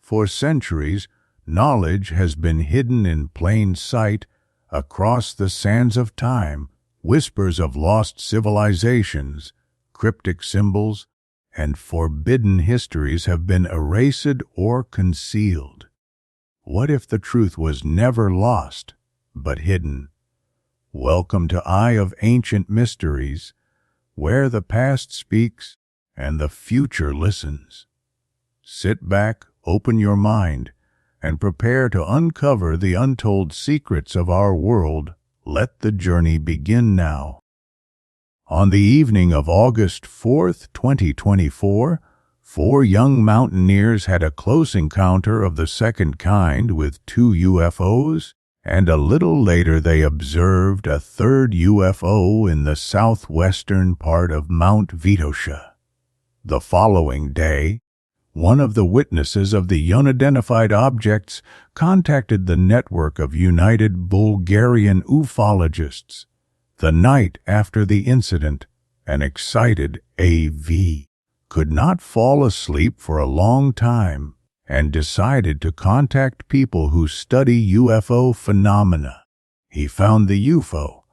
For centuries, knowledge has been hidden in plain sight across the sands of time. Whispers of lost civilizations, cryptic symbols, and forbidden histories have been erased or concealed. What if the truth was never lost, but hidden? Welcome to Eye of Ancient Mysteries, where the past speaks and the future listens. Sit back, open your mind, and prepare to uncover the untold secrets of our world. Let the journey begin now. On the evening of August 4th, 2024, 4 young mountaineers had a close encounter of the second kind with 2 UFOs, and a little later they observed a third UFO in the southwestern part of Mount Vitosha. The following day, one of the witnesses of the unidentified objects contacted the network of United Bulgarian Ufologists. The night after the incident, an excited AV could not fall asleep for a long time and decided to contact people who study UFO phenomena. He found the UFO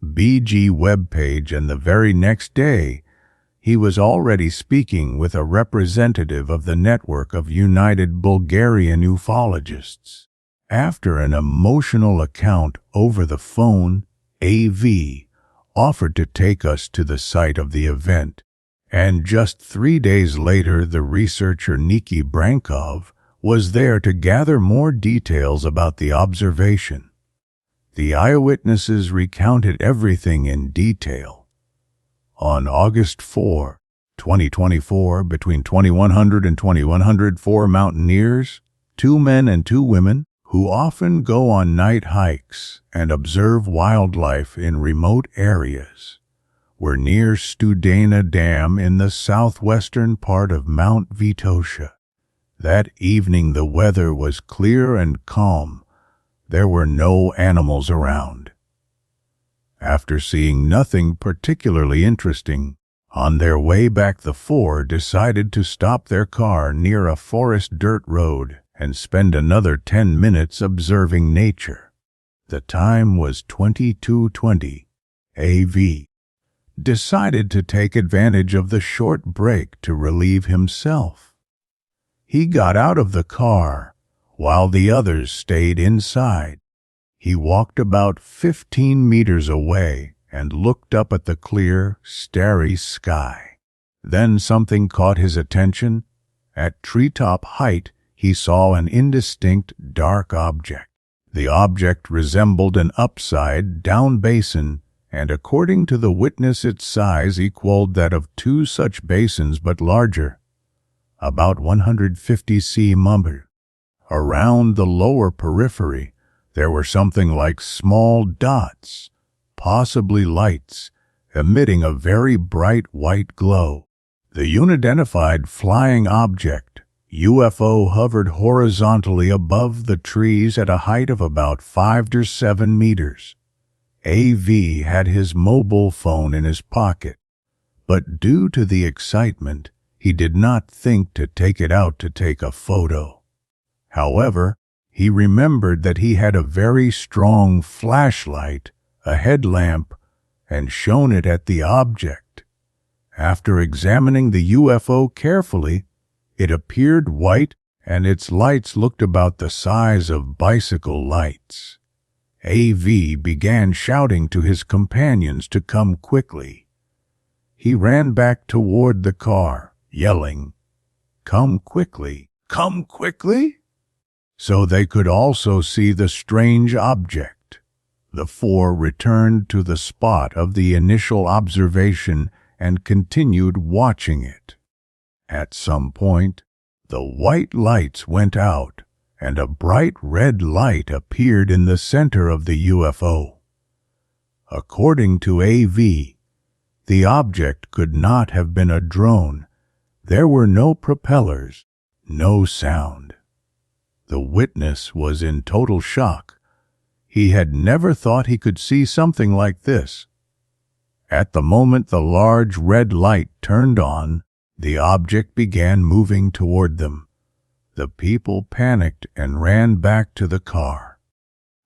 BG webpage, and the very next day, he was already speaking with a representative of the network of United Bulgarian Ufologists. After an emotional account over the phone, AV offered to take us to the site of the event, and just 3 days later the researcher Niki Brankov was there to gather more details about the observation. The eyewitnesses recounted everything in detail. On August 4, 2024, between 2100 and 2104 mountaineers, 2 men and 2 women, who often go on night hikes and observe wildlife in remote areas, were near Studena Dam in the southwestern part of Mount Vitosha. That evening the weather was clear and calm. There were no animals around. After seeing nothing particularly interesting, on their way back the 4 decided to stop their car near a forest dirt road and spend another 10 minutes observing nature. The time was 22:20. AV decided to take advantage of the short break to relieve himself. He got out of the car while the others stayed inside. He walked about 15 meters away and looked up at the clear, starry sky. Then something caught his attention. At treetop height, he saw an indistinct, dark object. The object resembled an upside-down basin, and according to the witness its size equaled that of 2 such basins but larger, about 150 cm. Around the lower periphery, there were something like small dots, possibly lights, emitting a very bright white glow. The unidentified flying object, UFO, hovered horizontally above the trees at a height of about 5 to 7 meters. AV had his mobile phone in his pocket, but due to the excitement, he did not think to take it out to take a photo. However, he remembered that he had a very strong flashlight, a headlamp, and shone it at the object. After examining the UFO carefully, it appeared white and its lights looked about the size of bicycle lights. AV began shouting to his companions to come quickly. He ran back toward the car, yelling, "Come quickly! Come quickly!" so they could also see the strange object. The 4 returned to the spot of the initial observation and continued watching it. At some point, the white lights went out, and a bright red light appeared in the center of the UFO. According to AV, the object could not have been a drone. There were no propellers, no sound. The witness was in total shock. He had never thought he could see something like this. At the moment the large red light turned on, the object began moving toward them. The people panicked and ran back to the car.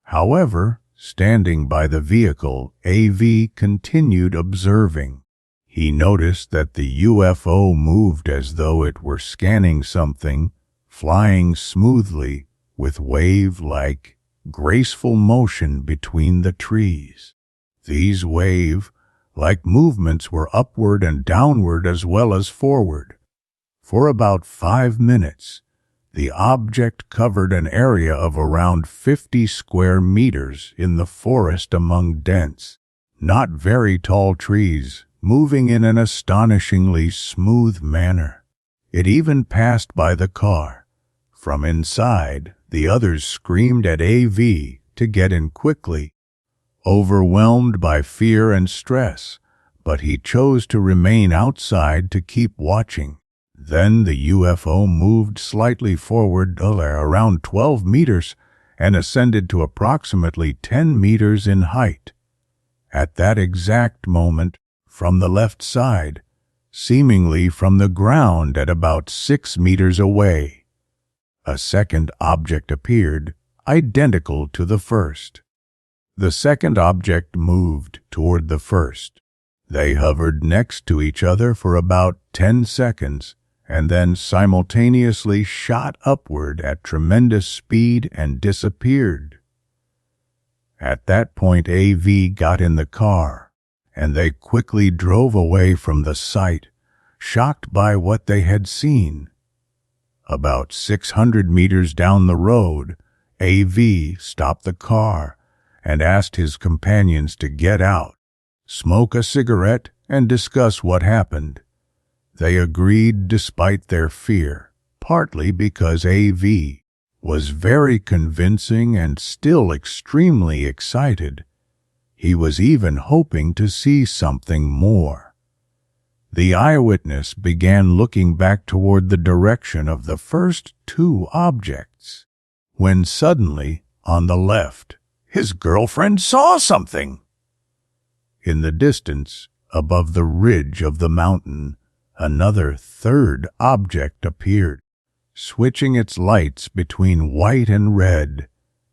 However, standing by the vehicle, AV continued observing. He noticed that the UFO moved as though it were scanning something, flying smoothly with wave-like, graceful motion between the trees. These wave-like movements were upward and downward as well as forward. For about 5 minutes, the object covered an area of around 50 square meters in the forest among dense, not very tall trees, moving in an astonishingly smooth manner. It even passed by the car. From inside, the others screamed at AV to get in quickly, overwhelmed by fear and stress, but he chose to remain outside to keep watching. Then the UFO moved slightly forward around 12 meters and ascended to approximately 10 meters in height. At that exact moment, from the left side, seemingly from the ground at about 6 meters away, a second object appeared, identical to the first. The second object moved toward the first. They hovered next to each other for about 10 seconds, and then simultaneously shot upward at tremendous speed and disappeared. At that point, AV got in the car, and they quickly drove away from the site, shocked by what they had seen. About 600 meters down the road, AV stopped the car and asked his companions to get out, smoke a cigarette, and discuss what happened. They agreed despite their fear, partly because AV was very convincing and still extremely excited. He was even hoping to see something more. The eyewitness began looking back toward the direction of the first 2 objects, when suddenly, on the left, his girlfriend saw something. In the distance, above the ridge of the mountain, another third object appeared, switching its lights between white and red.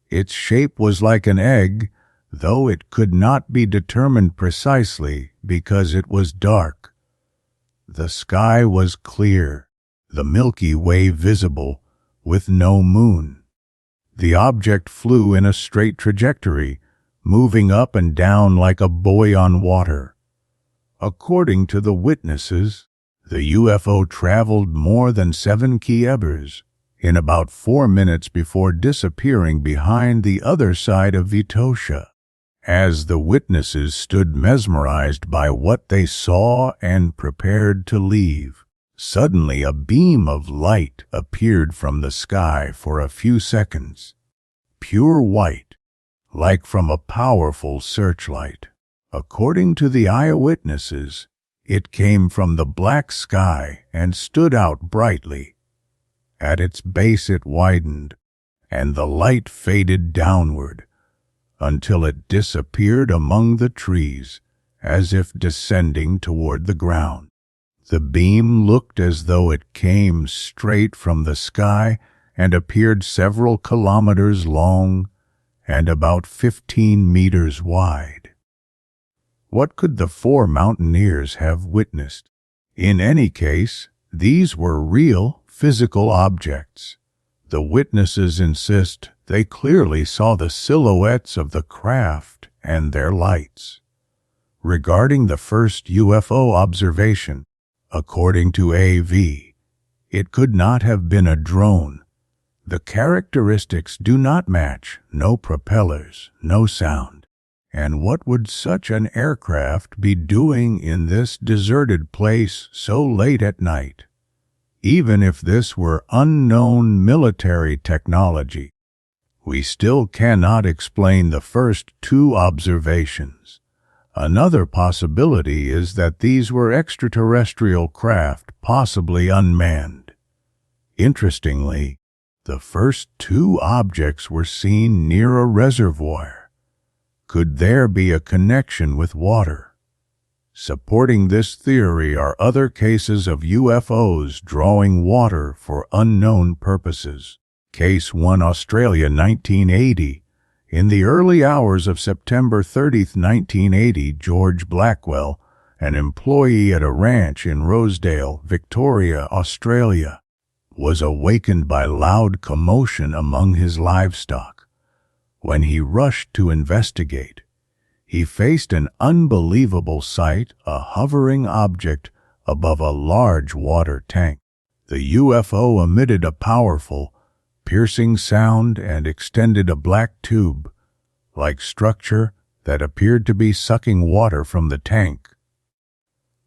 Its shape was like an egg, though it could not be determined precisely because it was dark. The sky was clear, the Milky Way visible, with no moon. The object flew in a straight trajectory, moving up and down like a buoy on water. According to the witnesses, the UFO traveled more than 7 km in about 4 minutes before disappearing behind the other side of Vitosha. As the witnesses stood mesmerized by what they saw and prepared to leave, suddenly a beam of light appeared from the sky for a few seconds, pure white, like from a powerful searchlight. According to the eyewitnesses, it came from the black sky and stood out brightly. At its base it widened, and the light faded downward, until it disappeared among the trees, as if descending toward the ground. The beam looked as though it came straight from the sky and appeared several kilometers long and about 15 meters wide. What could the 4 mountaineers have witnessed? In any case, these were real, physical objects. The witnesses insist they clearly saw the silhouettes of the craft and their lights. Regarding the first UFO observation, according to AV, it could not have been a drone. The characteristics do not match: no propellers, no sound. And what would such an aircraft be doing in this deserted place so late at night? Even if this were unknown military technology, we still cannot explain the first 2 observations. Another possibility is that these were extraterrestrial craft, possibly unmanned. Interestingly, the first 2 objects were seen near a reservoir. Could there be a connection with water? Supporting this theory are other cases of UFOs drawing water for unknown purposes. Case 1, Australia, 1980. In the early hours of September 30, 1980, George Blackwell, an employee at a ranch in Rosedale, Victoria, Australia, was awakened by loud commotion among his livestock. When he rushed to investigate, he faced an unbelievable sight, a hovering object above a large water tank. The UFO emitted a powerful, piercing sound and extended a black tube-like structure that appeared to be sucking water from the tank.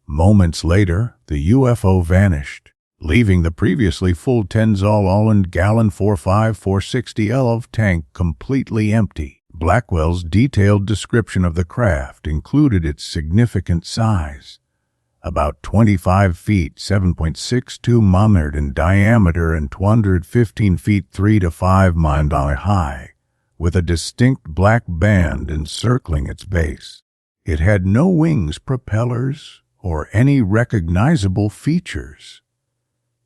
Moments later, the UFO vanished, leaving the previously full 10-gallon 460L tank completely empty. Blackwell's detailed description of the craft included its significant size, about 25 feet 7.62 miles in diameter and 215 feet 3 to 5 miles high, with a distinct black band encircling its base. It had no wings, propellers, or any recognizable features.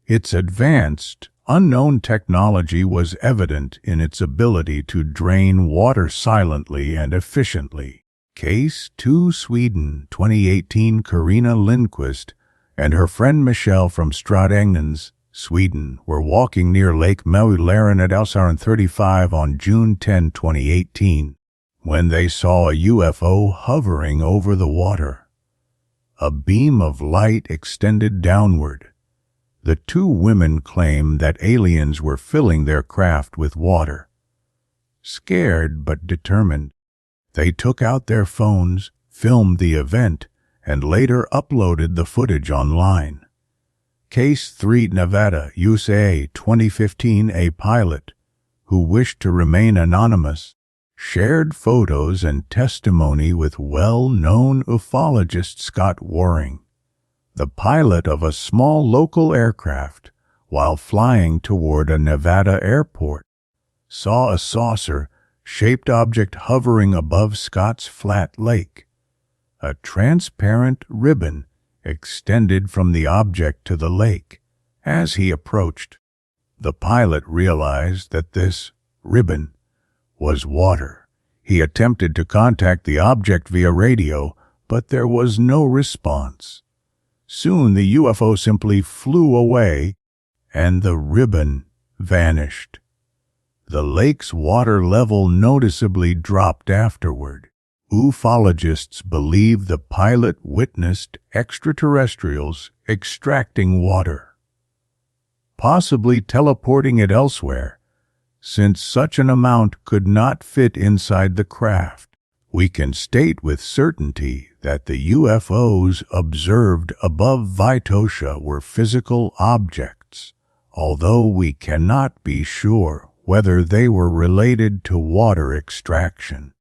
Its advanced, unknown technology was evident in its ability to drain water silently and efficiently. Case 2, Sweden, 2018. Carina Lindquist and her friend Michelle from Stradängens, Sweden, were walking near Lake Mälaren at Älvsjön 35 on June 10, 2018, when they saw a UFO hovering over the water. A beam of light extended downward. The two women claimed that aliens were filling their craft with water. Scared but determined, they took out their phones, filmed the event, and later uploaded the footage online. Case 3, Nevada, USA, 2015. A pilot, who wished to remain anonymous, shared photos and testimony with well-known ufologist Scott Waring, the pilot of a small local aircraft, while flying toward a Nevada airport, saw a saucer-shaped object hovering above Scott's flat lake. A transparent ribbon extended from the object to the lake. As he approached, the pilot realized that this ribbon was water. He attempted to contact the object via radio, but there was no response. Soon the UFO simply flew away, and the ribbon vanished. The lake's water level noticeably dropped afterward. Ufologists believe the pilot witnessed extraterrestrials extracting water, possibly teleporting it elsewhere, since such an amount could not fit inside the craft. We can state with certainty that the UFOs observed above Vitosha were physical objects, although we cannot be sure whether they were related to water extraction.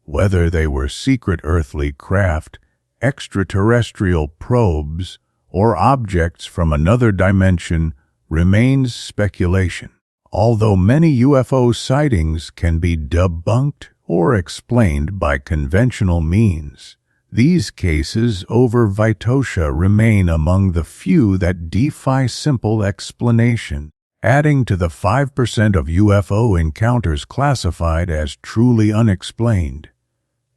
Whether they were secret earthly craft, extraterrestrial probes, or objects from another dimension remains speculation. Although many UFO sightings can be debunked or explained by conventional means, these cases over Vitosha remain among the few that defy simple explanation, adding to the 5% of UFO encounters classified as truly unexplained.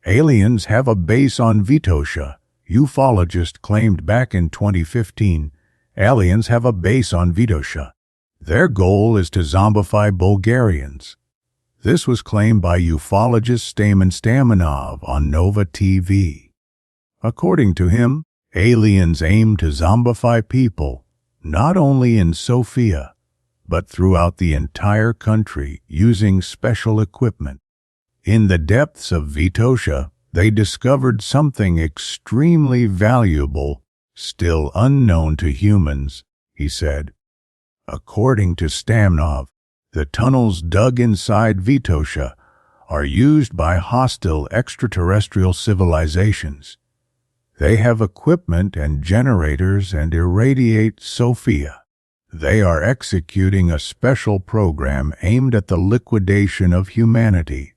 Aliens have a base on Vitosha. Ufologist claimed back in 2015, aliens have a base on Vitosha. Their goal is to zombify Bulgarians. This was claimed by ufologist Stamen Stamenov on Nova TV. According to him, aliens aim to zombify people, not only in Sofia, but throughout the entire country using special equipment. In the depths of Vitosha, they discovered something extremely valuable, still unknown to humans, he said. According to Stamenov, the tunnels dug inside Vitosha are used by hostile extraterrestrial civilizations. They have equipment and generators and irradiate Sofia. They are executing a special program aimed at the liquidation of humanity.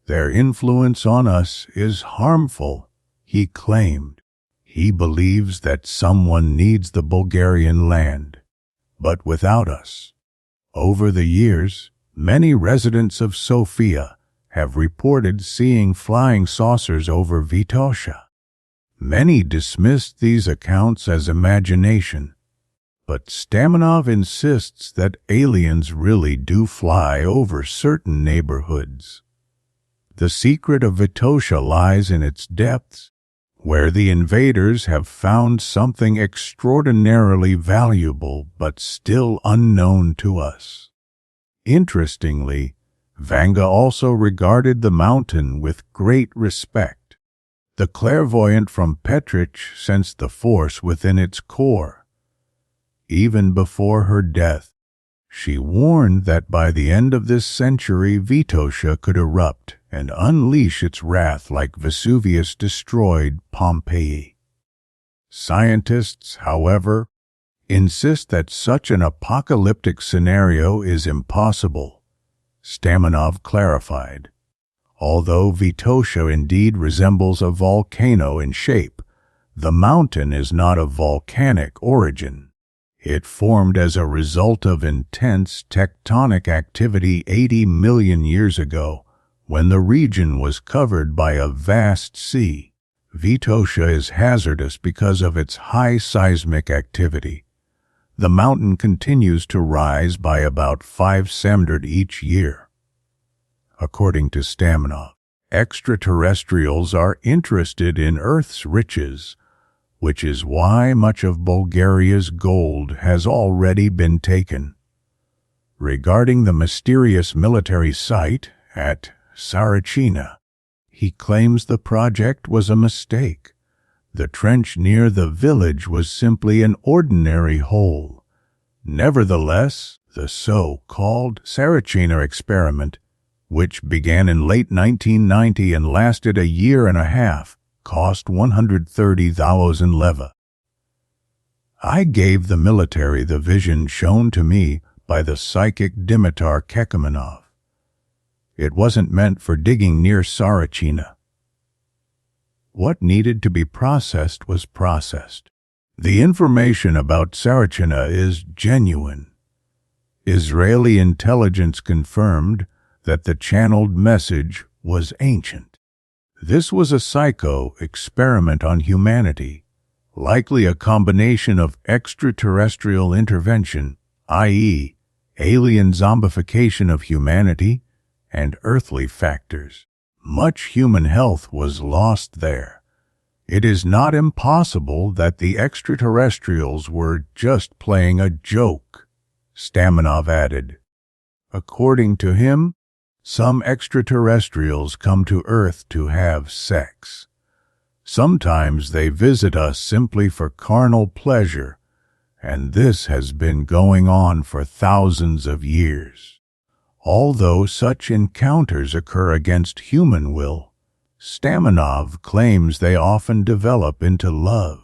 Their influence on us is harmful, he claimed. He believes that someone needs the Bulgarian land, but without us. Over the years, many residents of Sofia have reported seeing flying saucers over Vitosha. Many dismissed these accounts as imagination, but Stamenov insists that aliens really do fly over certain neighborhoods. The secret of Vitosha lies in its depths, where the invaders have found something extraordinarily valuable but still unknown to us. Interestingly, Vanga also regarded the mountain with great respect. The clairvoyant from Petrich sensed the force within its core. Even before her death, she warned that by the end of this century Vitosha could erupt and unleash its wrath like Vesuvius destroyed Pompeii. Scientists, however, insist that such an apocalyptic scenario is impossible. Stamenov clarified. Although Vitosha indeed resembles a volcano in shape, the mountain is not of volcanic origin. It formed as a result of intense tectonic activity 80 million years ago, when the region was covered by a vast sea. Vitosha is hazardous because of its high seismic activity. The mountain continues to rise by about 5 cm each year. According to Stamenov, extraterrestrials are interested in Earth's riches, which is why much of Bulgaria's gold has already been taken. Regarding the mysterious military site at Sarachina, he claims the project was a mistake. The trench near the village was simply an ordinary hole. Nevertheless, the so-called Sarachina experiment, which began in late 1990 and lasted a year and a half, cost 130,000 leva. I gave the military the vision shown to me by the psychic Dimitar Kekemanov. It wasn't meant for digging near Sarachina. What needed to be processed was processed. The information about Sarachina is genuine. Israeli intelligence confirmed that the channeled message was ancient. This was a psycho-experiment on humanity, likely a combination of extraterrestrial intervention, i.e., alien zombification of humanity, and earthly factors. Much human health was lost there. It is not impossible that the extraterrestrials were just playing a joke, Stamenov added. According to him, some extraterrestrials come to Earth to have sex. Sometimes they visit us simply for carnal pleasure, and this has been going on for thousands of years. Although such encounters occur against human will, Stamenov claims they often develop into love.